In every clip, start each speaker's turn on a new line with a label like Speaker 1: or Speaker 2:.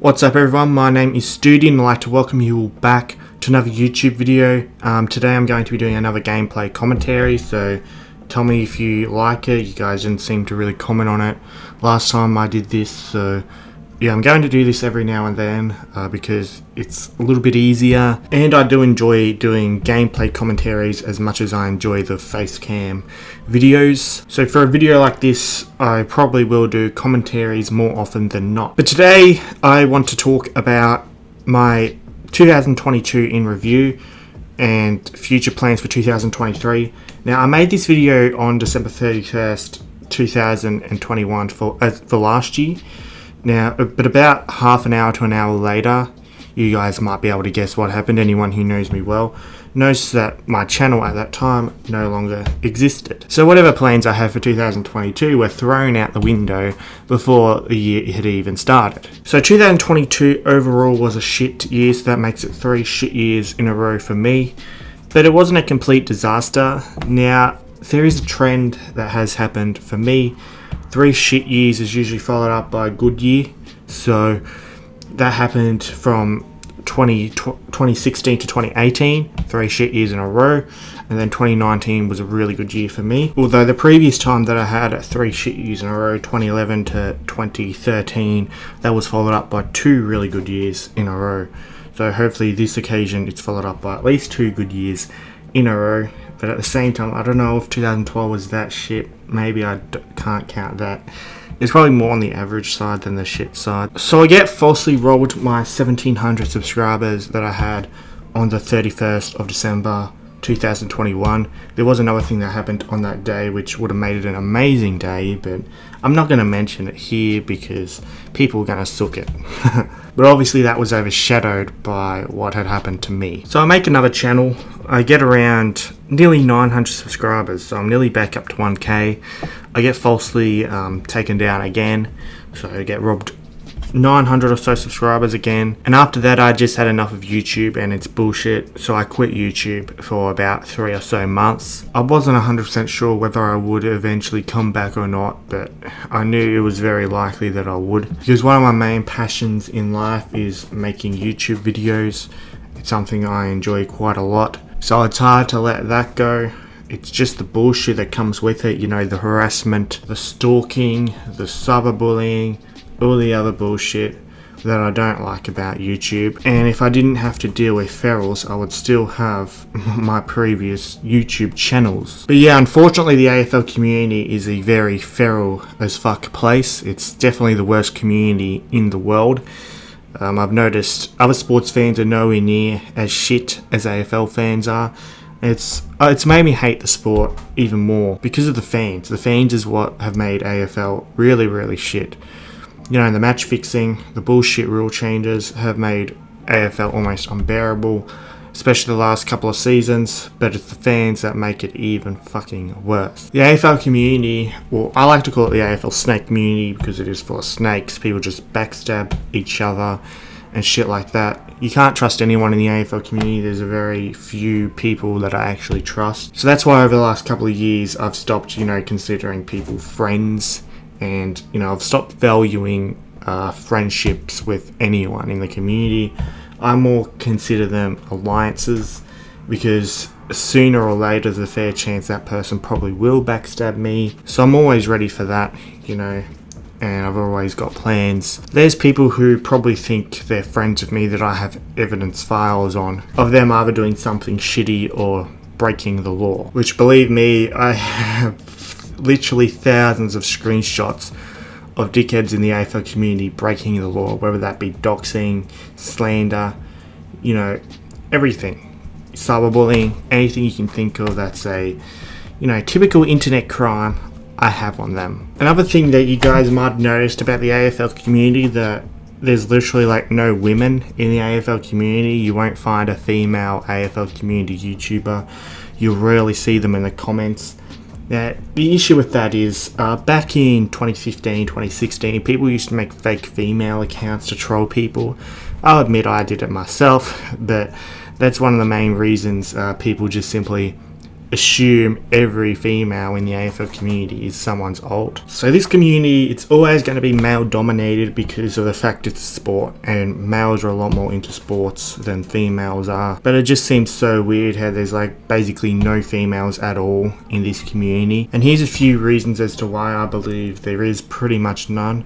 Speaker 1: What's up everyone, my name is Stoody and I'd like to welcome you all back to another YouTube video. Today I'm going to be doing another gameplay commentary, so tell me if you like it. You guys didn't seem to really comment on it last time I did this, so yeah, I'm going to do this every now and then because it's a little bit easier, and I do enjoy doing gameplay commentaries as much as I enjoy the face cam videos. So for a video like this, I probably will do commentaries more often than not. But today I want to talk about my 2022 in review and future plans for 2023. Now, I made this video on December 31st, 2021 for last year. Now, but about half an hour to an hour later, you guys might be able to guess what happened. Anyone who knows me well knows that my channel at that time no longer existed. So whatever plans I had for 2022 were thrown out the window before the year had even started. So 2022 overall was a shit year, so that makes it 3 shit years in a row for me. But it wasn't a complete disaster. Now, there is a trend that has happened for me. 3 shit years is usually followed up by a good year. So that happened from 2016 to 2018, 3 shit years in a row, and then 2019 was a really good year for me. Although the previous time that I had 3 shit years in a row, 2011 to 2013, that was followed up by 2 really good years in a row. So hopefully this occasion it's followed up by at least 2 good years in a row. But at the same time, I don't know if 2012 was that shit. Maybe I can't count that. It's probably more on the average side than the shit side. So I get falsely rolled my 1700 subscribers that I had on the 31st of December 2021. There was another thing that happened on that day which would have made it an amazing day, but I'm not going to mention it here because people are going to suck it. But obviously that was overshadowed by what had happened to me. So I make another channel. I get around nearly 900 subscribers, so I'm nearly back up to 1k. I get falsely taken down again, so I get robbed 900 or so subscribers again. And after that I just had enough of YouTube and it's bullshit, so I quit YouTube for about 3 or so months. I wasn't 100% sure whether I would eventually come back or not, but I knew it was very likely that I would, because one of my main passions in life is making YouTube videos. It's something I enjoy quite a lot, so it's hard to let that go. It's just the bullshit that comes with it, you know, the harassment, the stalking, the cyberbullying, all the other bullshit that I don't like about YouTube. And if I didn't have to deal with ferals, I would still have my previous YouTube channels. But yeah, unfortunately the AFL community is a very feral as fuck place. It's definitely the worst community in the world. I've noticed other sports fans are nowhere near as shit as AFL fans are. It's made me hate the sport even more because of the fans. The fans is what have made AFL really, really shit. You know, the match fixing, the bullshit rule changes have made AFL almost unbearable, especially the last couple of seasons, but it's the fans that make it even fucking worse. The AFL community, well, I like to call it the AFL snake community because it is full of snakes. People just backstab each other and shit like that. You can't trust anyone in the AFL community. There's a very few people that I actually trust. So that's why over the last couple of years I've stopped, you know, considering people friends. And, you know, I've stopped valuing friendships with anyone in the community. I more consider them alliances, because sooner or later there's a fair chance that person probably will backstab me. So I'm always ready for that, you know, and I've always got plans. There's people who probably think they're friends with me that I have evidence files on of them either doing something shitty or breaking the law, which, believe me, I have literally thousands of screenshots of dickheads in the AFL community breaking the law, whether that be doxing, slander, you know, everything. Cyberbullying, anything you can think of that's a, you know, typical internet crime, I have on them. Another thing that you guys might have noticed about the AFL community, that there's literally like no women in the AFL community. You won't find a female AFL community YouTuber. You'll rarely see them in the comments. Now, the issue with that is, back in 2015, 2016, people used to make fake female accounts to troll people. I'll admit I did it myself, but that's one of the main reasons people just simply assume every female in the AFL community is someone's alt. So this community, it's always going to be male dominated because of the fact it's a sport, and males are a lot more into sports than females are. But it just seems so weird how there's like basically no females at all in this community. And here's a few reasons as to why I believe there is pretty much none.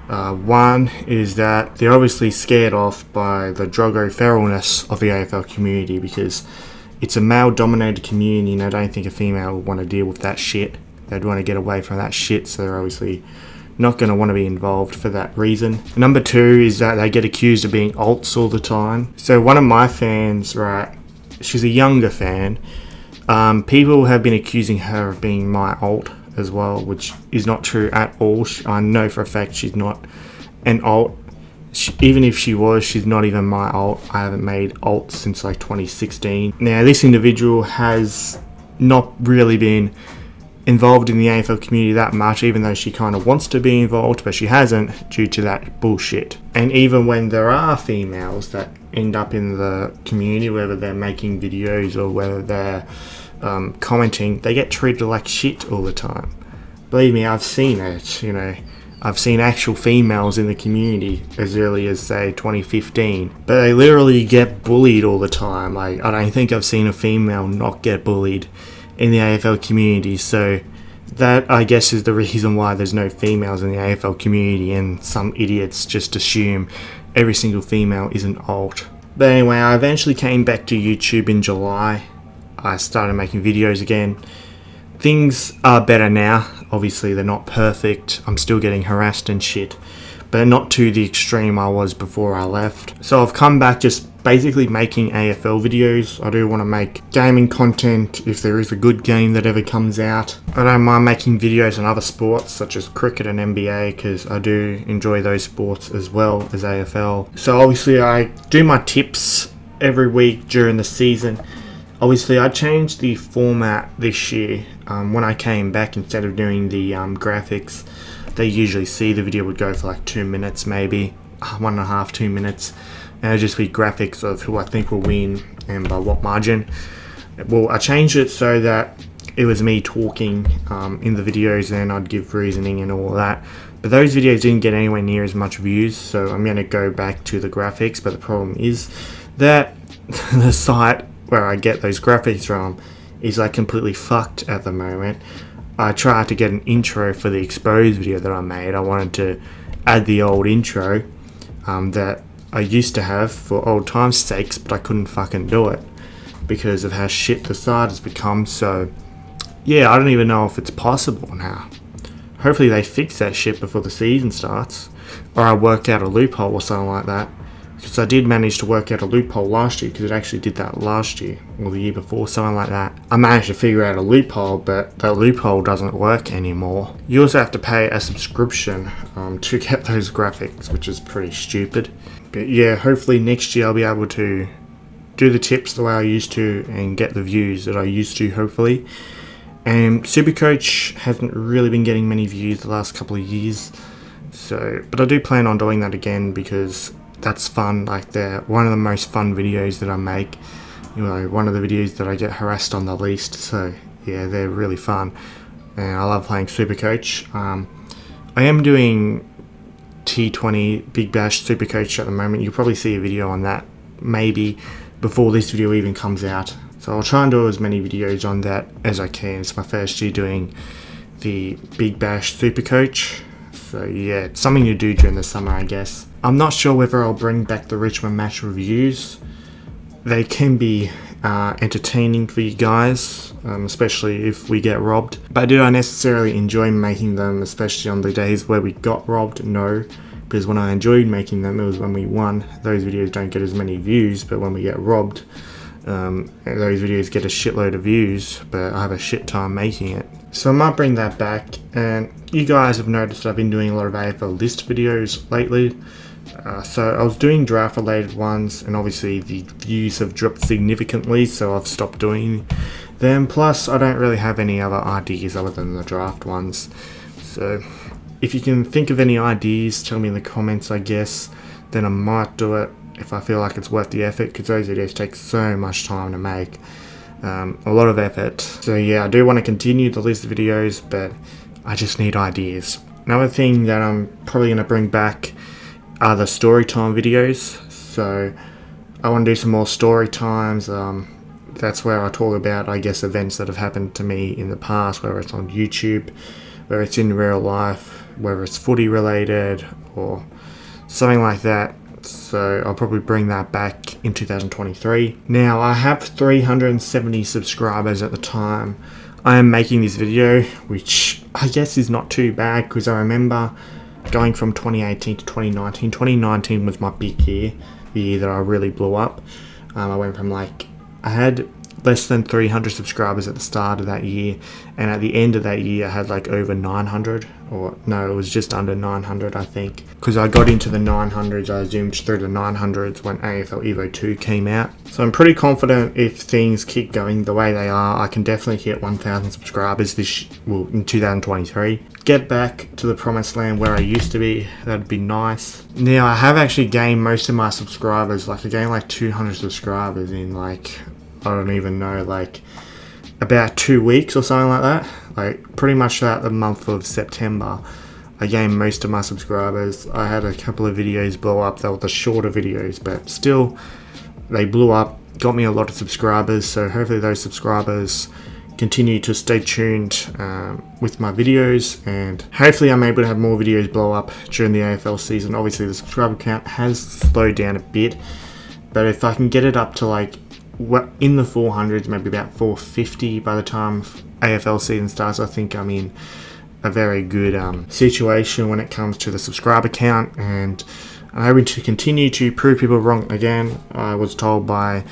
Speaker 1: One is that they're obviously scared off by the drogo feralness of the AFL community, because it's a male dominated community and I don't think a female would want to deal with that shit. They'd want to get away from that shit, so they're obviously not going to want to be involved for that reason. Number two is that they get accused of being alts all the time. So one of my fans, right, she's a younger fan, people have been accusing her of being my alt as well, which is not true at all. I know for a fact she's not an alt. Even if she was, she's not even my alt. I haven't made alts since like 2016. Now this individual has not really been involved in the AFL community that much, even though she kind of wants to be involved, but she hasn't due to that bullshit. And even when there are females that end up in the community, whether they're making videos or whether they're commenting, they get treated like shit all the time. Believe me, I've seen it. You know, I've seen actual females in the community as early as say 2015, but they literally get bullied all the time. Like, I don't think I've seen a female not get bullied in the AFL community. So that, I guess, is the reason why there's no females in the AFL community, and some idiots just assume every single female is an alt. But anyway, I eventually came back to YouTube in July. I started making videos again. Things are better now. Obviously they're not perfect. I'm still getting harassed and shit, but not to the extreme I was before I left. So I've come back just basically making AFL videos. I do want to make gaming content if there is a good game that ever comes out. I don't mind making videos on other sports such as cricket and NBA, because I do enjoy those sports as well as AFL. So obviously I do my tips every week during the season. Obviously I changed the format this year. When I came back, instead of doing the graphics they usually see, the video would go for like 2 minutes, maybe 1.5, 2 minutes, and it'd just be graphics of who I think will win and by what margin. Well, I changed it so that it was me talking in the videos, and I'd give reasoning and all that. But those videos didn't get anywhere near as much views, so I'm going to go back to the graphics. But the problem is that the site where I get those graphics from is like completely fucked at the moment. I tried to get an intro for the exposed video that I made. I wanted to add the old intro that I used to have for old time's sakes, but I couldn't fucking do it because of how shit the site has become. So yeah, I don't even know if it's possible now. Hopefully they fix that shit before the season starts, or I work out a loophole or something like that. Because I did manage to work out a loophole last year, because it actually did that last year or the year before, something like that. I managed to figure out a loophole, but that loophole doesn't work anymore. You also have to pay a subscription to get those graphics, which is pretty stupid. But yeah, hopefully next year I'll be able to do the tips the way I used to and get the views that I used to, hopefully. And Supercoach hasn't really been getting many views the last couple of years, so, but I do plan on doing that again because that's fun. Like, they're one of the most fun videos that I make. You know, one of the videos that I get harassed on the least. So yeah, they're really fun, and I love playing Supercoach. I am doing T20 Big Bash Supercoach at the moment. You'll probably see a video on that maybe before this video even comes out. So I'll try and do as many videos on that as I can. It's my first year doing the Big Bash Supercoach. So yeah, it's something to do during the summer, I guess. I'm not sure whether I'll bring back the Richmond match reviews. They can be entertaining for you guys, especially if we get robbed. But do I necessarily enjoy making them, especially on the days where we got robbed? No, because when I enjoyed making them, it was when we won. Those videos don't get as many views, but when we get robbed, those videos get a shitload of views, but I have a shit time making it. So I might bring that back. And you guys have noticed that I've been doing a lot of AFL list videos lately. So I was doing draft related ones, and obviously the views have dropped significantly, so I've stopped doing them. Plus I don't really have any other ideas other than the draft ones. So if you can think of any ideas, tell me in the comments, I guess. Then I might do it if I feel like it's worth the effort, because those videos take so much time to make. a lot of effort. So yeah, I do want to continue the list of videos, but I just need ideas. Another thing that I'm probably going to bring back are the story time videos. So I want to do some more story times. That's where I talk about, I guess, events that have happened to me in the past, whether it's on YouTube, whether it's in real life, whether it's footy related or something like that. So I'll probably bring that back in 2023. Now I have 370 subscribers at the time I am making this video, which I guess is not too bad, because I remember going from 2018 to 2019. 2019 was my big year, the year that I really blew up. I went from I had less than 300 subscribers at the start of that year, and at the end of that year I had over 900, or no, it was just under 900 I think, because I got into the 900s. I zoomed through the 900s when AFL Evo 2 came out. So I'm pretty confident if things keep going the way they are, I can definitely hit 1,000 subscribers in 2023. Get back to the promised land where I used to be. That'd be nice. Now I have actually gained most of my subscribers. I gained 200 subscribers in I don't even know, about 2 weeks or something like that. Pretty much throughout the month of September, I gained most of my subscribers. I had a couple of videos blow up. They were the shorter videos, but still, they blew up, got me a lot of subscribers. So hopefully those subscribers continue to stay tuned with my videos, and hopefully I'm able to have more videos blow up during the AFL season. Obviously the subscriber count has slowed down a bit, but if I can get it up to in the 400s, maybe about 450 by the time AFL season starts, I think I'm in a very good situation when it comes to the subscriber count, and I'm hoping to continue to prove people wrong again. I was told by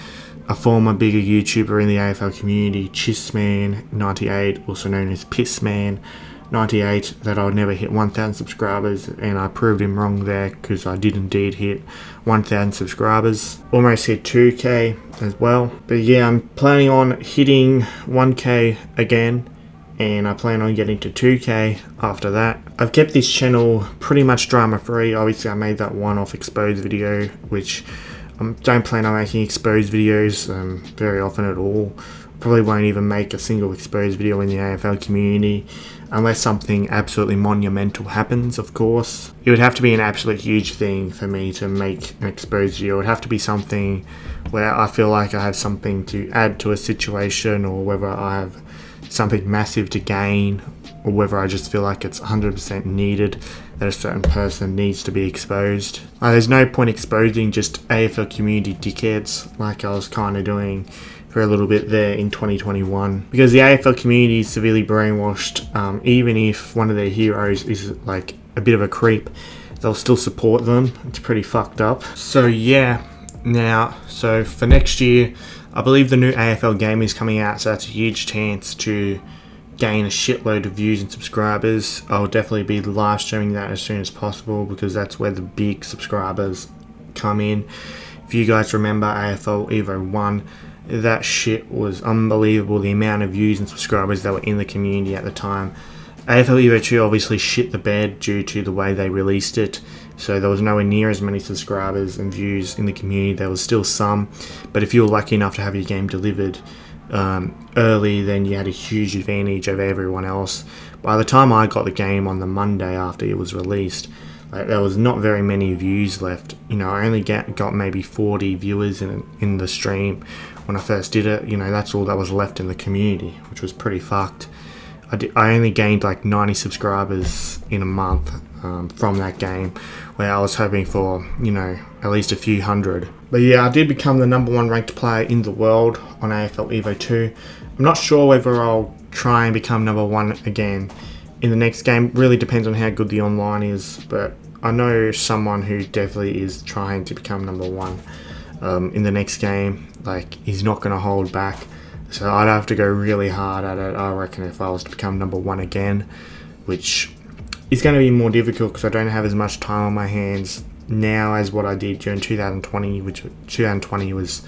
Speaker 1: a former bigger YouTuber in the AFL community, Chissman98, also known as Pissman98, that I would never hit 1,000 subscribers, and I proved him wrong there, because I did indeed hit 1,000 subscribers. Almost hit 2k as well. But yeah, I'm planning on hitting 1k again, and I plan on getting to 2k after that. I've kept this channel pretty much drama free. Obviously I made that one-off exposed video, which I don't plan on making exposed videos very often at all. Probably won't even make a single exposed video in the AFL community unless something absolutely monumental happens, of course. It would have to be an absolute huge thing for me to make an exposed video. It would have to be something where I feel like I have something to add to a situation, or whether I have something massive to gain, or whether I just feel like it's 100% needed, that a certain person needs to be exposed. There's no point exposing just AFL community dickheads like I was kind of doing for a little bit there in 2021, because the AFL community is severely brainwashed. Even if one of their heroes is a bit of a creep, they'll still support them. It's pretty fucked up. So yeah, so for next year, I believe the new AFL game is coming out, so that's a huge chance to gain a shitload of views and subscribers. I'll definitely be live streaming that as soon as possible, because that's where the big subscribers come in. If you guys remember AFL Evo 1, that shit was unbelievable, the amount of views and subscribers that were in the community at the time. AFL Evo 2 obviously shit the bed due to the way they released it, so there was nowhere near as many subscribers and views in the community. There was still some, but if you were lucky enough to have your game delivered early, then you had a huge advantage over everyone else. By the time I got the game on the Monday after it was released, there was not very many views left. I only got maybe 40 viewers in the stream when I first did it. That's all that was left in the community, which was pretty fucked. I only gained 90 subscribers in a month from that game, where I was hoping for, at least a few hundred. But yeah, I did become the #1 ranked player in the world on AFL Evo 2. I'm not sure whether I'll try and become #1 again in the next game. Really depends on how good the online is, but I know someone who definitely is trying to become #1 in the next game. He's not going to hold back. So I'd have to go really hard at it, I reckon, if I was to become #1 again, which is going to be more difficult because I don't have as much time on my hands now as what I did during 2020, which 2020 was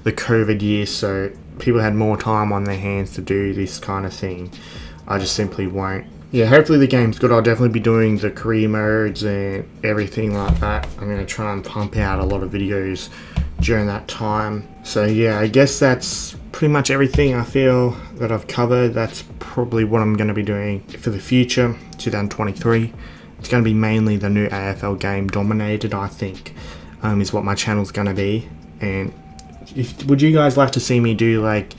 Speaker 1: the COVID year, so people had more time on their hands to do this kind of thing. I just simply won't. Yeah, hopefully the game's good. I'll definitely be doing the career modes and everything like that. I'm going to try and pump out a lot of videos during that time. So yeah, I guess that's pretty much everything I feel that I've covered. That's probably what I'm going to be doing for the future, 2023. It's going to be mainly the new AFL game dominated, I think, is what my channel's going to be. And would you guys like to see me do like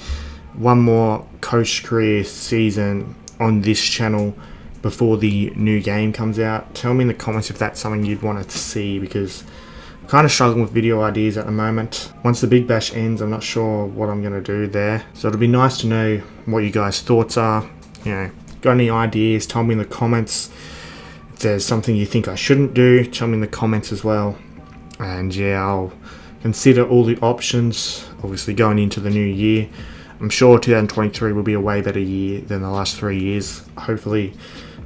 Speaker 1: one more coach career season on this channel before the new game comes out? Tell me in the comments if that's something you'd want to see, because I'm kind of struggling with video ideas at the moment. Once the Big Bash ends, I'm not sure what I'm going to do there. So it'll be nice to know what you guys' thoughts are. You know, got any ideas? Tell me in the comments. If there's something you think I shouldn't do, tell me in the comments as well. And yeah, I'll consider all the options, obviously going into the new year. I'm sure 2023 will be a way better year than the last 3 years, hopefully.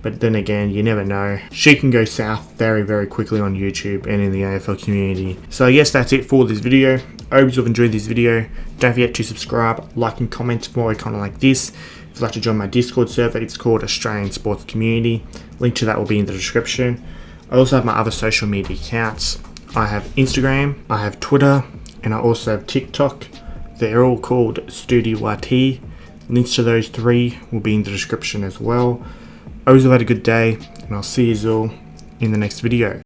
Speaker 1: But then again, you never know. Shit can go south very, very quickly on YouTube and in the AFL community. So I guess that's it for this video. I hope you've enjoyed this video. Don't forget to subscribe, like and comment for more content like this. If you'd like to join my Discord server, it's called Australian Sports Community. Link to that will be in the description. I also have my other social media accounts. I have Instagram, I have Twitter, and I also have TikTok. They're all called Stoody YT. Links to those 3 will be in the description as well. I hope you've had a good day, and I'll see you all in the next video.